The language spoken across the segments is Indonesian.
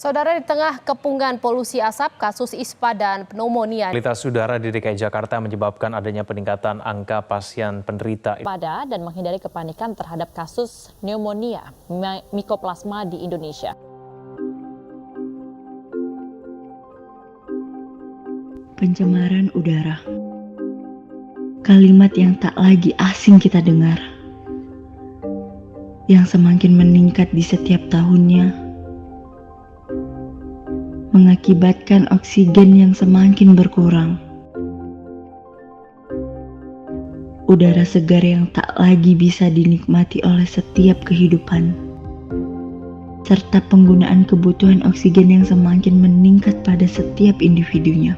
Saudara, di tengah kepungan polusi asap, kasus ISPA dan pneumonia. Kualitas udara di DKI Jakarta menyebabkan adanya peningkatan angka pasien penderita Pada dan menghindari kepanikan terhadap kasus pneumonia mikoplasma di Indonesia. Pencemaran udara. Kalimat yang tak lagi asing kita dengar. Yang semakin meningkat di setiap tahunnya. Mengakibatkan oksigen yang semakin berkurang. Udara segar yang tak lagi bisa dinikmati oleh setiap kehidupan. Serta penggunaan kebutuhan oksigen yang semakin meningkat pada setiap individunya.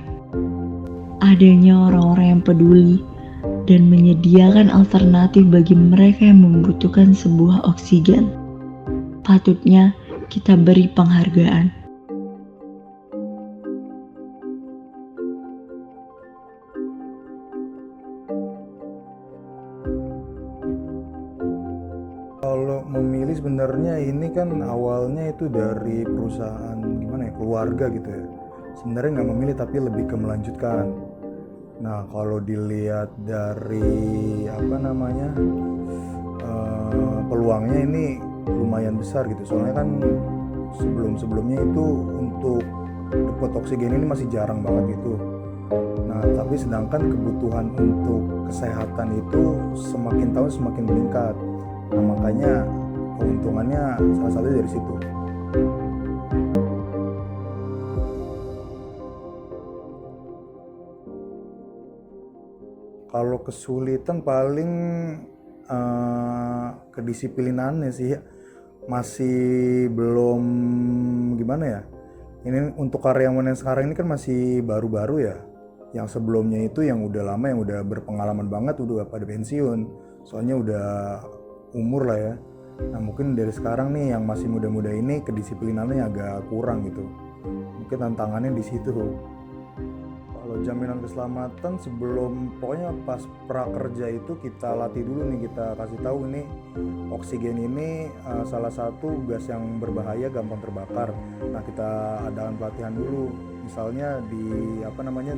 Adanya orang-orang yang peduli dan menyediakan alternatif bagi mereka yang membutuhkan sebuah oksigen. Patutnya kita beri penghargaan. Kalau memilih sebenarnya ini kan awalnya itu dari perusahaan keluarga gitu ya. Sebenarnya nggak memilih tapi lebih ke melanjutkan. Nah kalau dilihat dari peluangnya ini lumayan besar gitu. Soalnya kan sebelumnya itu untuk dapat oksigen ini masih jarang banget gitu. Nah tapi sedangkan kebutuhan untuk kesehatan itu semakin tahun semakin meningkat. Nah makanya keuntungannya salah satu dari situ. Kalau kesulitan paling kedisiplinannya sih masih belum Ini untuk karyawan yang sekarang ini kan masih baru-baru ya. Yang sebelumnya itu yang udah lama, yang udah berpengalaman banget udah pada pensiun. Soalnya udah umur lah ya. Nah mungkin dari sekarang nih yang masih muda-muda ini kedisiplinannya agak kurang gitu. Mungkin tantangannya di situ. Kalau jaminan keselamatan pokoknya pas prakerja itu kita latih dulu nih, kita kasih tahu ini oksigen ini salah satu gas yang berbahaya, gampang terbakar. Nah kita adakan pelatihan dulu. Misalnya di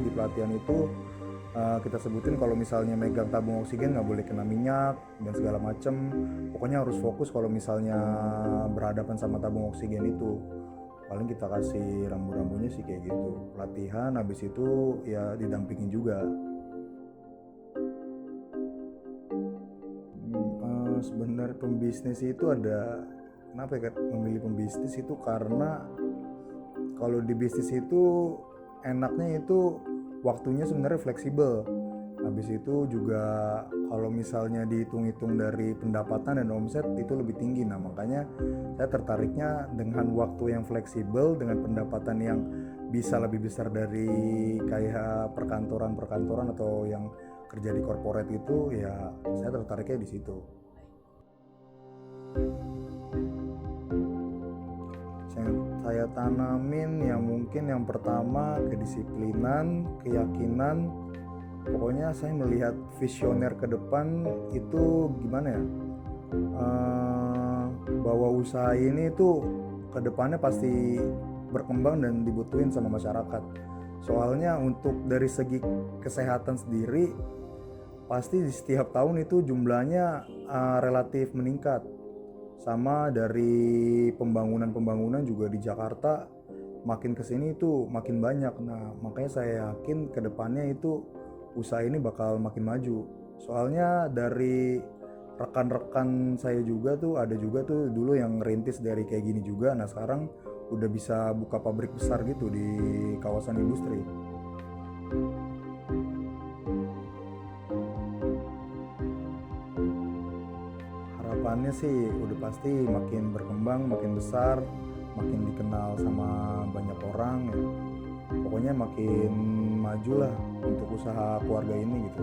di pelatihan itu kita sebutin kalau misalnya megang tabung oksigen nggak boleh kena minyak dan segala macem. Pokoknya harus fokus kalau misalnya berhadapan sama tabung oksigen itu. Paling kita kasih rambu-rambunya sih kayak gitu. Latihan habis itu ya didampingin juga. Sebenarnya pembisnis itu kenapa ya memilih pembisnis itu karena kalau di bisnis itu enaknya itu waktunya sebenarnya fleksibel. Habis itu juga kalau misalnya dihitung-hitung dari pendapatan dan omset itu lebih tinggi. Nah makanya saya tertariknya dengan waktu yang fleksibel, dengan pendapatan yang bisa lebih besar dari kayak perkantoran atau yang kerja di corporate itu, ya saya tertariknya di situ. Saya tanamin yang mungkin yang pertama kedisiplinan, keyakinan. Pokoknya saya melihat visioner ke depan itu bahwa usaha ini tuh ke depannya pasti berkembang dan dibutuhin sama masyarakat. Soalnya untuk dari segi kesehatan sendiri pasti di setiap tahun itu jumlahnya relatif meningkat. Sama dari pembangunan juga di Jakarta makin kesini itu makin banyak. Nah makanya saya yakin kedepannya itu usaha ini bakal makin maju. Soalnya dari rekan-rekan saya juga tuh ada juga tuh dulu yang ngerintis dari kayak gini juga. Nah sekarang udah bisa buka pabrik besar gitu di kawasan industri. Harapannya sih udah pasti makin berkembang, makin besar, makin dikenal sama banyak orang ya. Pokoknya makin maju lah untuk usaha keluarga ini gitu.